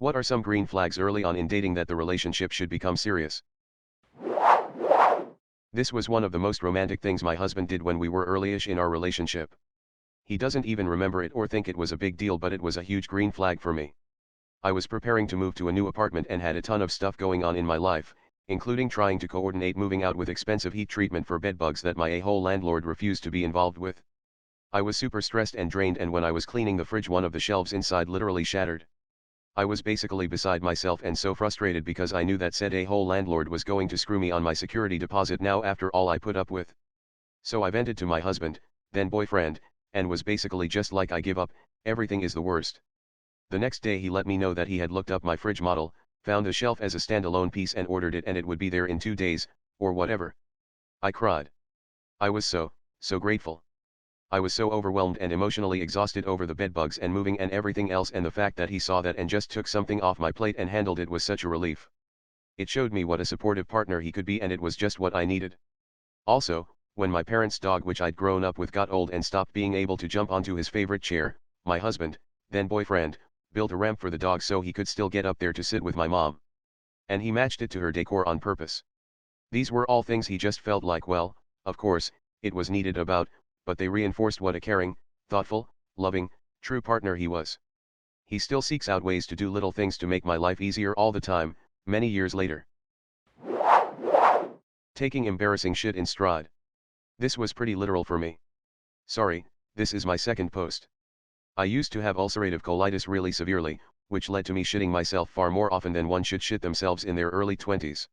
What are some green flags early on in dating that the relationship should become serious? This was one of the most romantic things my husband did when we were early-ish in our relationship. He doesn't even remember it or think it was a big deal, but it was a huge green flag for me. I was preparing to move to a new apartment and had a ton of stuff going on in my life, including trying to coordinate moving out with expensive heat treatment for bedbugs that my a-hole landlord refused to be involved with. I was super stressed and drained, and when I was cleaning the fridge, one of the shelves inside literally shattered. I was basically beside myself and so frustrated because I knew that said a-hole landlord was going to screw me on my security deposit now after all I put up with. So I vented to my husband, then boyfriend, and was basically just like, I give up, everything is the worst. The next day he let me know that he had looked up my fridge model, found the shelf as a standalone piece and ordered it, and it would be there in 2 days, or whatever. I cried. I was so grateful. I was so overwhelmed and emotionally exhausted over the bedbugs and moving and everything else, and the fact that he saw that and just took something off my plate and handled it was such a relief. It showed me what a supportive partner he could be, and it was just what I needed. Also, when my parents' dog, which I'd grown up with, got old and stopped being able to jump onto his favorite chair, my husband, then boyfriend, built a ramp for the dog so he could still get up there to sit with my mom. And he matched it to her decor on purpose. These were all things he just felt like, well, of course, it was needed about, but they reinforced what a caring, thoughtful, loving, true partner he was. He still seeks out ways to do little things to make my life easier all the time, many years later. Taking embarrassing shit in stride. This was pretty literal for me. Sorry, this is my second post. I used to have ulcerative colitis really severely, which led to me shitting myself far more often than one should shit themselves in their early 20s.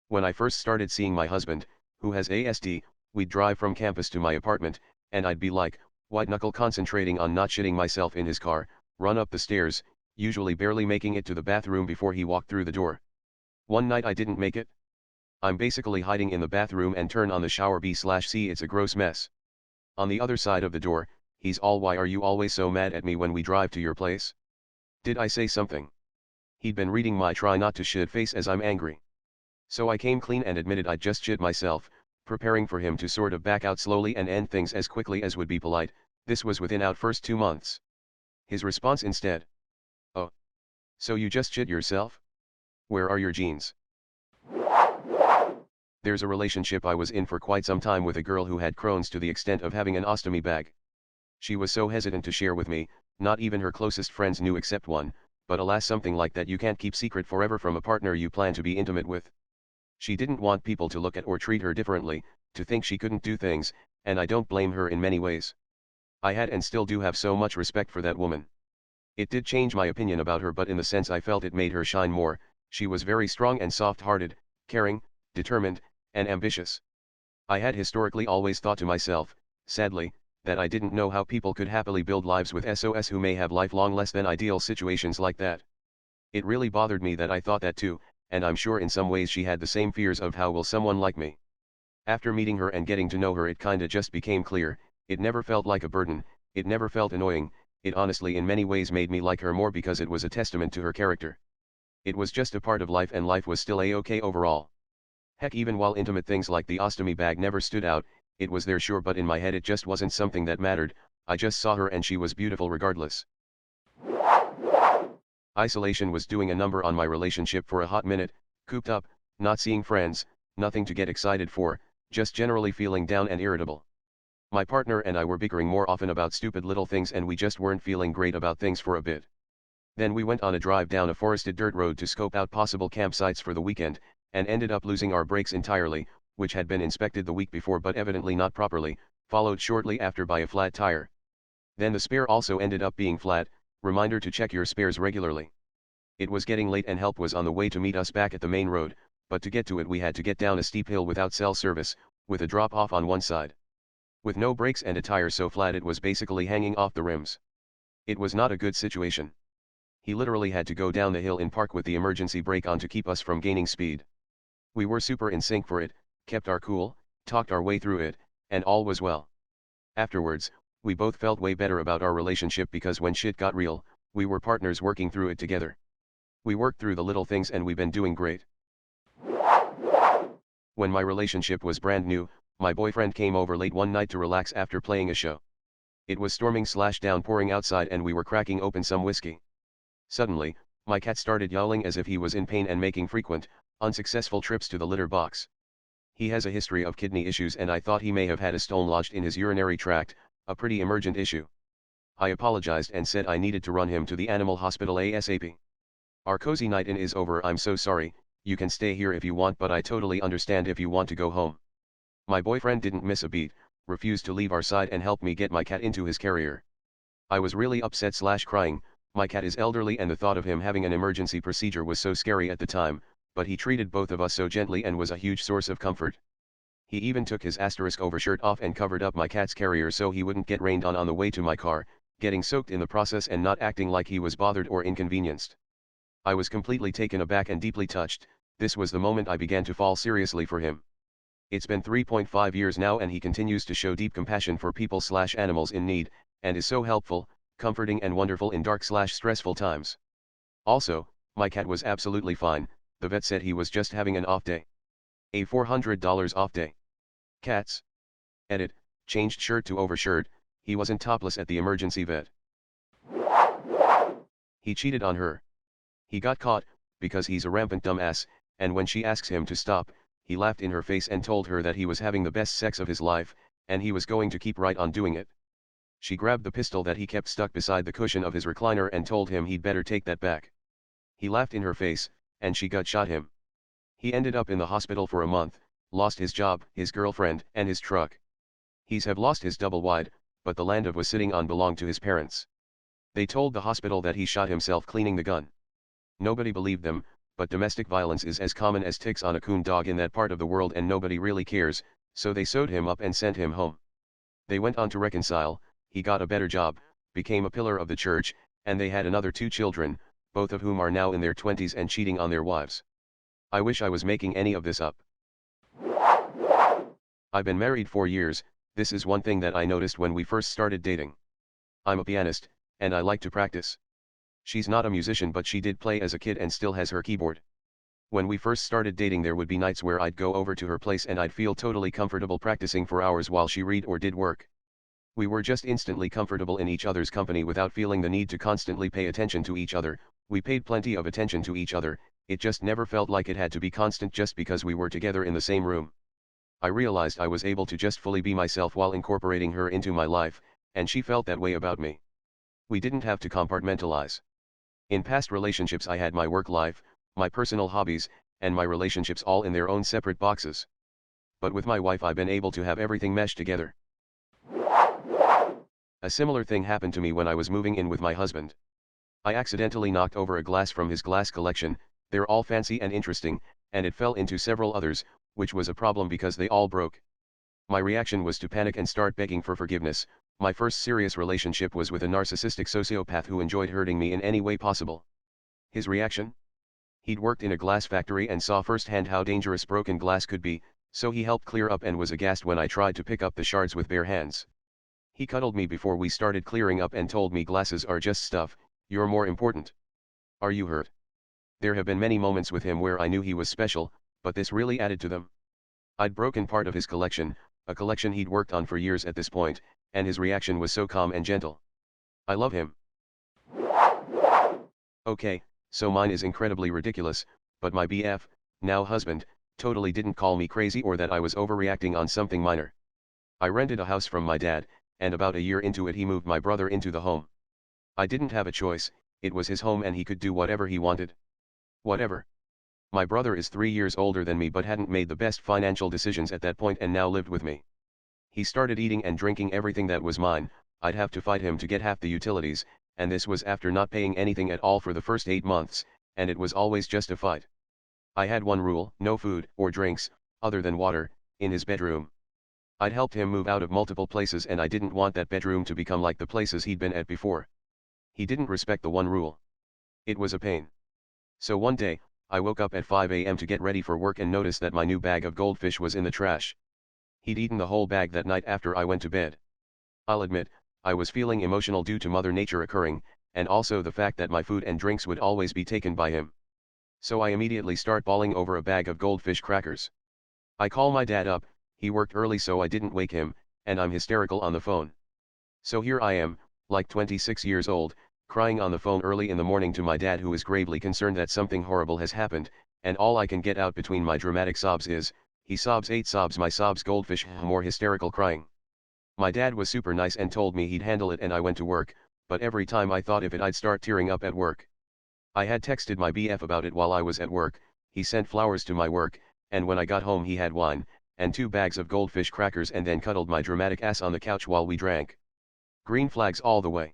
When I first started seeing my husband, who has ASD, we'd drive from campus to my apartment, and I'd be like, white knuckle concentrating on not shitting myself in his car, run up the stairs, usually barely making it to the bathroom before he walked through the door. One night I didn't make it. I'm basically hiding in the bathroom and turn on the shower b/c, it's a gross mess. On the other side of the door, he's all, why are you always so mad at me when we drive to your place? Did I say something? He'd been reading my try not to shit face as I'm angry. So I came clean and admitted I'd just shit myself, preparing for him to sort of back out slowly and end things as quickly as would be polite. This was within our first 2 months. His response instead: "Oh. So you just shit yourself? Where are your jeans?" There's a relationship I was in for quite some time with a girl who had Crohn's to the extent of having an ostomy bag. She was so hesitant to share with me, not even her closest friends knew except one, but alas, something like that you can't keep secret forever from a partner you plan to be intimate with. She didn't want people to look at or treat her differently, to think she couldn't do things, and I don't blame her in many ways. I had and still do have so much respect for that woman. It did change my opinion about her, but in the sense I felt it made her shine more. She was very strong and soft-hearted, caring, determined, and ambitious. I had historically always thought to myself, sadly, that I didn't know how people could happily build lives with SOS who may have lifelong less than ideal situations like that. It really bothered me that I thought that too, and I'm sure in some ways she had the same fears of how will someone like me. After meeting her and getting to know her, it kinda just became clear, it never felt like a burden, it never felt annoying, it honestly in many ways made me like her more because it was a testament to her character. It was just a part of life, and life was still a-okay overall. Heck, even while intimate things like the ostomy bag never stood out, it was there sure, but in my head it just wasn't something that mattered. I just saw her and she was beautiful regardless. Isolation was doing a number on my relationship for a hot minute, cooped up, not seeing friends, nothing to get excited for, just generally feeling down and irritable. My partner and I were bickering more often about stupid little things, and we just weren't feeling great about things for a bit. Then we went on a drive down a forested dirt road to scope out possible campsites for the weekend, and ended up losing our brakes entirely, which had been inspected the week before but evidently not properly, followed shortly after by a flat tire. Then the spare also ended up being flat. Reminder to check your spares regularly. It was getting late and help was on the way to meet us back at the main road, but to get to it we had to get down a steep hill without cell service, with a drop off on one side. With no brakes and a tire so flat it was basically hanging off the rims. It was not a good situation. He literally had to go down the hill in park with the emergency brake on to keep us from gaining speed. We were super in sync for it, kept our cool, talked our way through it, and all was well. Afterwards, we both felt way better about our relationship because when shit got real, we were partners working through it together. We worked through the little things and we've been doing great. When my relationship was brand new, my boyfriend came over late one night to relax after playing a show. It was storming/downpouring outside and we were cracking open some whiskey. Suddenly, My cat started yowling as if he was in pain and making frequent, unsuccessful trips to the litter box. He has a history of kidney issues and I thought he may have had a stone lodged in his urinary tract, a pretty emergent issue. I apologized and said I needed to run him to the animal hospital ASAP. Our cozy night in is over. I'm so sorry, you can stay here if you want, but I totally understand if you want to go home. My boyfriend didn't miss a beat, refused to leave our side and helped me get my cat into his carrier. I was really upset/crying, my cat is elderly and the thought of him having an emergency procedure was so scary at the time, but he treated both of us so gently and was a huge source of comfort. He even took his overshirt off and covered up my cat's carrier so he wouldn't get rained on the way to my car, getting soaked in the process and not acting like he was bothered or inconvenienced. I was completely taken aback and deeply touched. This was the moment I began to fall seriously for him. It's been 3.5 years now and he continues to show deep compassion for people/animals in need, and is so helpful, comforting and wonderful in dark/stressful times. Also, my cat was absolutely fine, the vet said he was just having an off day. A $400 off day. Cats. Edit, changed shirt to overshirt, he wasn't topless at the emergency vet. He cheated on her. He got caught, because he's a rampant dumbass, and when she asks him to stop, he laughed in her face and told her that he was having the best sex of his life, and he was going to keep right on doing it. She grabbed the pistol that he kept stuck beside the cushion of his recliner and told him he'd better take that back. He laughed in her face, and she gut-shot him. He ended up in the hospital for a month, lost his job, his girlfriend, and his truck. He's have lost his double wide, but the land of was sitting on belonged to his parents. They told the hospital that he shot himself cleaning the gun. Nobody believed them, but domestic violence is as common as ticks on a coon dog in that part of the world and nobody really cares, so they sewed him up and sent him home. They went on to reconcile, he got a better job, became a pillar of the church, and they had another 2 children, both of whom are now in their 20s and cheating on their wives. I wish I was making any of this up. I've been married 4 years, this is one thing that I noticed when we first started dating. I'm a pianist, and I like to practice. She's not a musician but she did play as a kid and still has her keyboard. When we first started dating there would be nights where I'd go over to her place and I'd feel totally comfortable practicing for hours while she read or did work. We were just instantly comfortable in each other's company without feeling the need to constantly pay attention to each other. We paid plenty of attention to each other, it just never felt like it had to be constant just because we were together in the same room. I realized I was able to just fully be myself while incorporating her into my life, and she felt that way about me. We didn't have to compartmentalize. In past relationships I had my work life, my personal hobbies, and my relationships all in their own separate boxes. But with my wife I've been able to have everything meshed together. A similar thing happened to me when I was moving in with my husband. I accidentally knocked over a glass from his glass collection, they're all fancy and interesting, and it fell into several others, which was a problem because they all broke. My reaction was to panic and start begging for forgiveness. My first serious relationship was with a narcissistic sociopath who enjoyed hurting me in any way possible. His reaction? He'd worked in a glass factory and saw firsthand how dangerous broken glass could be, so he helped clear up and was aghast when I tried to pick up the shards with bare hands. He cuddled me before we started clearing up and told me glasses are just stuff, you're more important. Are you hurt? There have been many moments with him where I knew he was special, but this really added to them. I'd broken part of his collection, a collection he'd worked on for years at this point, and his reaction was so calm and gentle. I love him. Okay, so mine is incredibly ridiculous, but my BF, now husband, totally didn't call me crazy or that I was overreacting on something minor. I rented a house from my dad, and about a year into it he moved my brother into the home. I didn't have a choice, it was his home and he could do whatever he wanted. Whatever. My brother is 3 years older than me but hadn't made the best financial decisions at that point and now lived with me. He started eating and drinking everything that was mine, I'd have to fight him to get half the utilities, and this was after not paying anything at all for the first 8 months, and it was always just a fight. I had one rule, no food, or drinks, other than water, in his bedroom. I'd helped him move out of multiple places and I didn't want that bedroom to become like the places he'd been at before. He didn't respect the one rule. It was a pain. So one day, I woke up at 5 a.m. to get ready for work and noticed that my new bag of goldfish was in the trash. He'd eaten the whole bag that night after I went to bed. I'll admit, I was feeling emotional due to Mother Nature occurring, and also the fact that my food and drinks would always be taken by him. So I immediately start bawling over a bag of goldfish crackers. I call my dad up, he worked early so I didn't wake him, and I'm hysterical on the phone. So here I am, like 26 years old, crying on the phone early in the morning to my dad, who is gravely concerned that something horrible has happened, and all I can get out between my dramatic sobs is, he sobs 8 sobs, my sobs goldfish, more hysterical crying. My dad was super nice and told me he'd handle it, and I went to work, but every time I thought of it I'd start tearing up at work. I had texted my BF about it while I was at work, he sent flowers to my work, and when I got home he had wine, and 2 bags of goldfish crackers, and then cuddled my dramatic ass on the couch while we drank. Green flags all the way.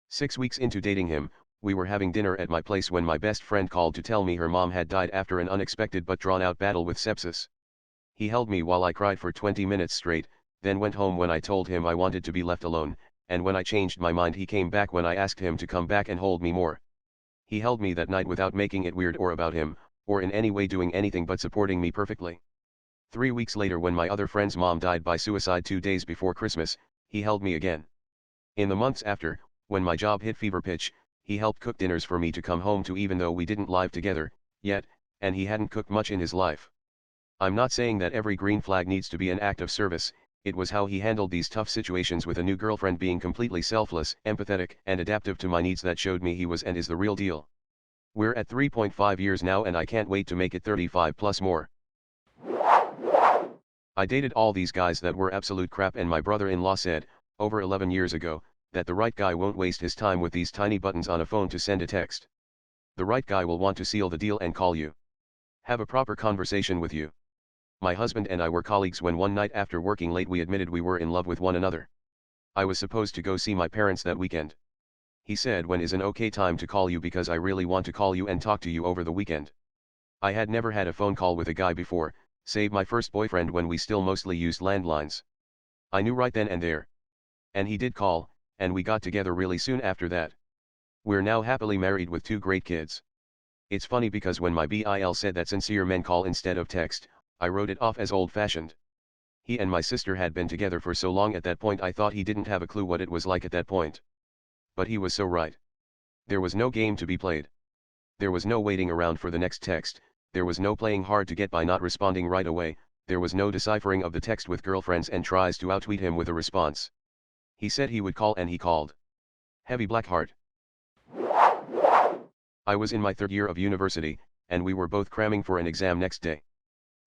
6 weeks into dating him, we were having dinner at my place when my best friend called to tell me her mom had died after an unexpected but drawn-out battle with sepsis. He held me while I cried for 20 minutes straight, then went home when I told him I wanted to be left alone, and when I changed my mind he came back when I asked him to come back and hold me more. He held me that night without making it weird or about him, or in any way doing anything but supporting me perfectly. 3 weeks later, when my other friend's mom died by suicide 2 days before Christmas, he held me again. In the months after, when my job hit fever pitch, he helped cook dinners for me to come home to, even though we didn't live together yet, and he hadn't cooked much in his life. I'm not saying that every green flag needs to be an act of service, it was how he handled these tough situations with a new girlfriend, being completely selfless, empathetic, and adaptive to my needs, that showed me he was and is the real deal. We're at 3.5 years now and I can't wait to make it 35 plus more. I dated all these guys that were absolute crap, and my brother-in-law said, over 11 years ago, that the right guy won't waste his time with these tiny buttons on a phone to send a text. The right guy will want to seal the deal and call you. Have a proper conversation with you. My husband and I were colleagues when one night after working late we admitted we were in love with one another. I was supposed to go see my parents that weekend. He said, when is an okay time to call you, because I really want to call you and talk to you over the weekend. I had never had a phone call with a guy before, save my first boyfriend when we still mostly used landlines. I knew right then and there. And he did call, and we got together really soon after that. We're now happily married with 2 great kids. It's funny because when my BIL said that sincere men call instead of text, I wrote it off as old-fashioned. He and my sister had been together for so long at that point I thought he didn't have a clue what it was like at that point. But he was so right. There was no game to be played. There was no waiting around for the next text, there was no playing hard to get by not responding right away, there was no deciphering of the text with girlfriends and tries to out-tweet him with a response. He said he would call and he called. Heavy black heart. I was in my 3rd year of university, and we were both cramming for an exam next day.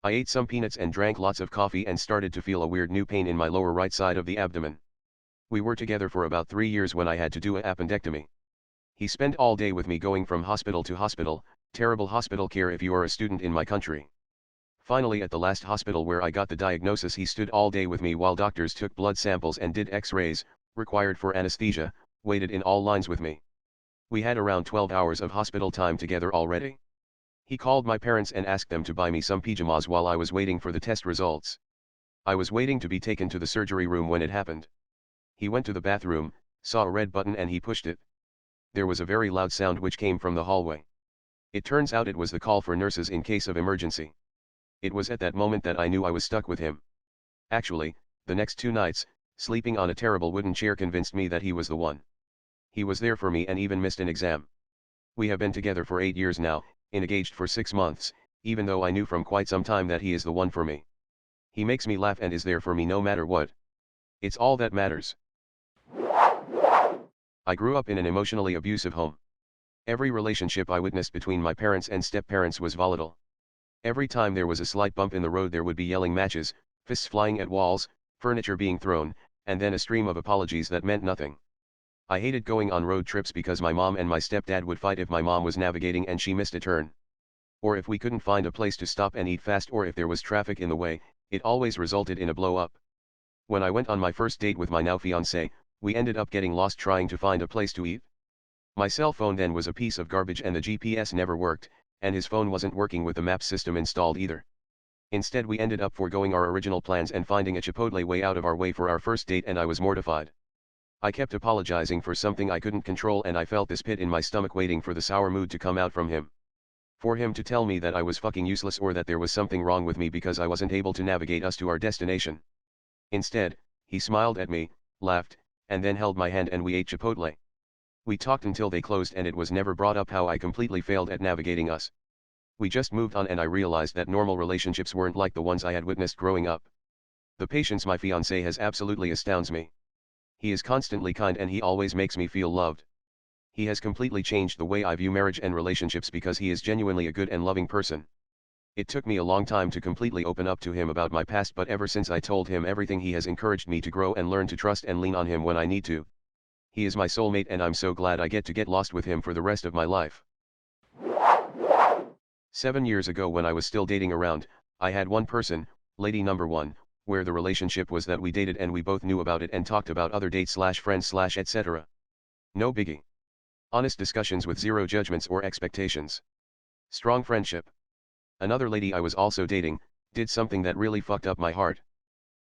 I ate some peanuts and drank lots of coffee and started to feel a weird new pain in my lower right side of the abdomen. We were together for about 3 years when I had to do an appendectomy. He spent all day with me, going from hospital to hospital, terrible hospital care if you are a student in my country. Finally, at the last hospital where I got the diagnosis, he stood all day with me while doctors took blood samples and did x-rays, required for anesthesia, waited in all lines with me. We had around 12 hours of hospital time together already. He called my parents and asked them to buy me some pajamas while I was waiting for the test results. I was waiting to be taken to the surgery room when it happened. He went to the bathroom, saw a red button and he pushed it. There was a very loud sound which came from the hallway. It turns out it was the call for nurses in case of emergency. It was at that moment that I knew I was stuck with him. Actually, the next 2 nights, sleeping on a terrible wooden chair convinced me that he was the one. He was there for me and even missed an exam. We have been together for 8 years now, engaged for 6 months, even though I knew from quite some time that he is the one for me. He makes me laugh and is there for me no matter what. It's all that matters. I grew up in an emotionally abusive home. Every relationship I witnessed between my parents and step-parents was volatile. Every time there was a slight bump in the road there would be yelling matches, fists flying at walls, furniture being thrown, and then a stream of apologies that meant nothing. I hated going on road trips because my mom and my stepdad would fight if my mom was navigating and she missed a turn. Or if we couldn't find a place to stop and eat fast, or if there was traffic in the way, it always resulted in a blow-up. When I went on my first date with my now fiancé, we ended up getting lost trying to find a place to eat. My cell phone then was a piece of garbage and the GPS never worked, and his phone wasn't working with the map system installed either. Instead we ended up foregoing our original plans and finding a Chipotle way out of our way for our first date, and I was mortified. I kept apologizing for something I couldn't control and I felt this pit in my stomach waiting for the sour mood to come out from him. For him to tell me that I was fucking useless or that there was something wrong with me because I wasn't able to navigate us to our destination. Instead, he smiled at me, laughed, and then held my hand and we ate Chipotle. We talked until they closed and it was never brought up how I completely failed at navigating us. We just moved on and I realized that normal relationships weren't like the ones I had witnessed growing up. The patience my fiancé has absolutely astounds me. He is constantly kind and he always makes me feel loved. He has completely changed the way I view marriage and relationships because he is genuinely a good and loving person. It took me a long time to completely open up to him about my past, but ever since I told him everything, he has encouraged me to grow and learn to trust and lean on him when I need to. He is my soulmate and I'm so glad I get to get lost with him for the rest of my life. 7 years ago, when I was still dating around, I had one person, lady number one, where the relationship was that we dated and we both knew about it and talked about other dates/friends/ etc. No biggie. Honest discussions with zero judgments or expectations. Strong friendship. Another lady I was also dating did something that really fucked up my heart.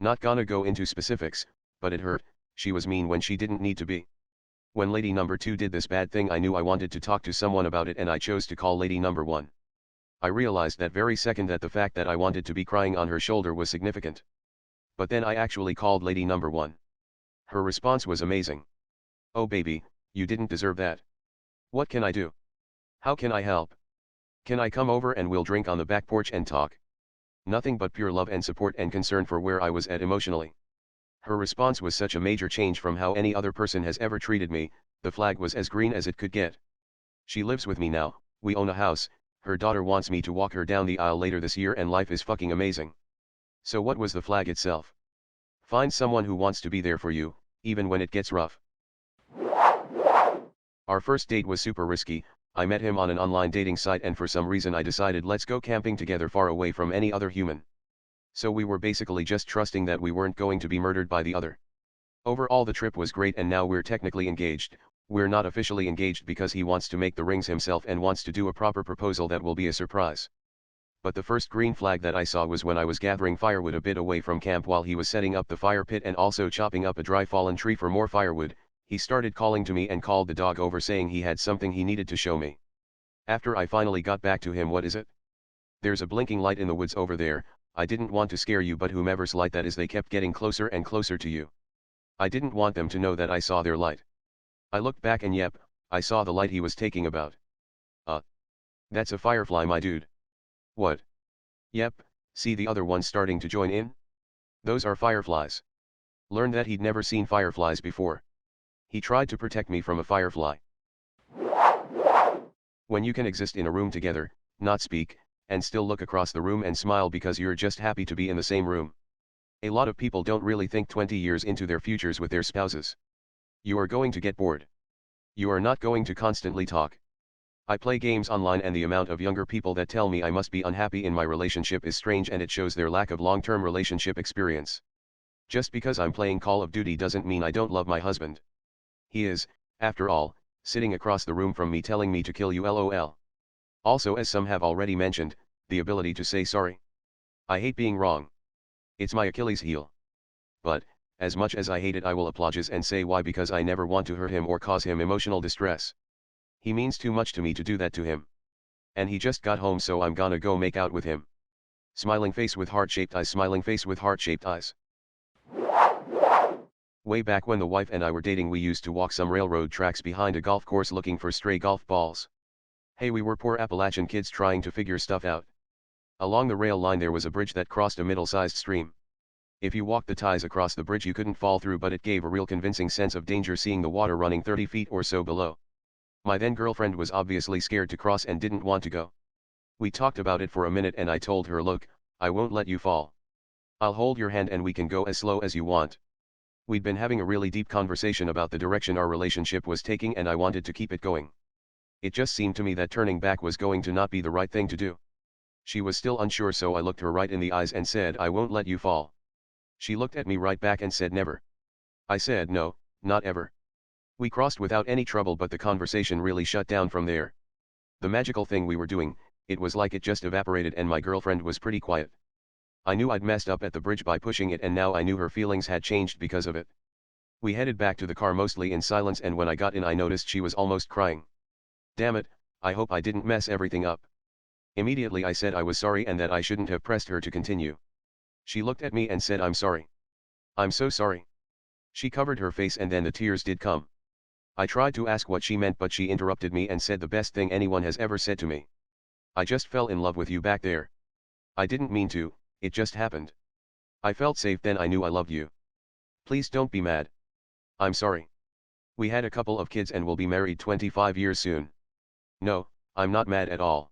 Not gonna go into specifics, but it hurt. She was mean when she didn't need to be. When lady number two did this bad thing, I knew I wanted to talk to someone about it and I chose to call lady number one. I realized that very second that the fact that I wanted to be crying on her shoulder was significant. But then I actually called lady number one. Her response was amazing. "Oh baby, you didn't deserve that. What can I do? How can I help? Can I come over and we'll drink on the back porch and talk?" Nothing but pure love and support and concern for where I was at emotionally. Her response was such a major change from how any other person has ever treated me. The flag was as green as it could get. She lives with me now, we own a house, her daughter wants me to walk her down the aisle later this year, and life is fucking amazing. So what was the flag itself? Find someone who wants to be there for you, even when it gets rough. Our first date was super risky. I met him on an online dating site and for some reason I decided let's go camping together far away from any other human. So we were basically just trusting that we weren't going to be murdered by the other. Overall the trip was great and now we're technically engaged. We're not officially engaged because he wants to make the rings himself and wants to do a proper proposal that will be a surprise. But the first green flag that I saw was when I was gathering firewood a bit away from camp while he was setting up the fire pit and also chopping up a dry fallen tree for more firewood. He started calling to me and called the dog over saying he had something he needed to show me. After I finally got back to him, "What is it?" "There's a blinking light in the woods over there. I didn't want to scare you, but whomever's light that is, they kept getting closer and closer to you. I didn't want them to know that I saw their light." I looked back and yep, I saw the light he was taking about. That's a firefly, my dude." "What?" "Yep, see the other ones starting to join in? Those are fireflies." Learned that he'd never seen fireflies before. He tried to protect me from a firefly. When you can exist in a room together, not speak, and still look across the room and smile because you're just happy to be in the same room. A lot of people don't really think 20 years into their futures with their spouses. You are going to get bored. You are not going to constantly talk. I play games online and the amount of younger people that tell me I must be unhappy in my relationship is strange, and it shows their lack of long-term relationship experience. Just because I'm playing Call of Duty doesn't mean I don't love my husband. He is, after all, sitting across the room from me telling me to kill you, lol. Also, as some have already mentioned, the ability to say sorry. I hate being wrong. It's my Achilles heel. But, as much as I hate it, I will apologize and say why, because I never want to hurt him or cause him emotional distress. He means too much to me to do that to him. And he just got home, so I'm gonna go make out with him. Smiling face with heart-shaped eyes, smiling face with heart-shaped eyes. Way back when the wife and I were dating, we used to walk some railroad tracks behind a golf course looking for stray golf balls. Hey, we were poor Appalachian kids trying to figure stuff out. Along the rail line there was a bridge that crossed a middle-sized stream. If you walked the ties across the bridge you couldn't fall through, but it gave a real convincing sense of danger seeing the water running 30 feet or so below. My then girlfriend was obviously scared to cross and didn't want to go. We talked about it for a minute and I told her, "Look, I won't let you fall. I'll hold your hand and we can go as slow as you want." We'd been having a really deep conversation about the direction our relationship was taking and I wanted to keep it going. It just seemed to me that turning back was going to not be the right thing to do. She was still unsure, so I looked her right in the eyes and said, "I won't let you fall." She looked at me right back and said, "Never." I said, "No, not ever." We crossed without any trouble, but the conversation really shut down from there. The magical thing we were doing, it was like it just evaporated and my girlfriend was pretty quiet. I knew I'd messed up at the bridge by pushing it, and now I knew her feelings had changed because of it. We headed back to the car mostly in silence, and when I got in I noticed she was almost crying. Damn it, I hope I didn't mess everything up. Immediately I said I was sorry and that I shouldn't have pressed her to continue. She looked at me and said, "I'm sorry. I'm so sorry." She covered her face and then the tears did come. I tried to ask what she meant, but she interrupted me and said the best thing anyone has ever said to me. "I just fell in love with you back there. I didn't mean to, it just happened. I felt safe then, I knew I loved you. Please don't be mad. I'm sorry. We had a couple of kids and will be married 25 years soon. No, I'm not mad at all.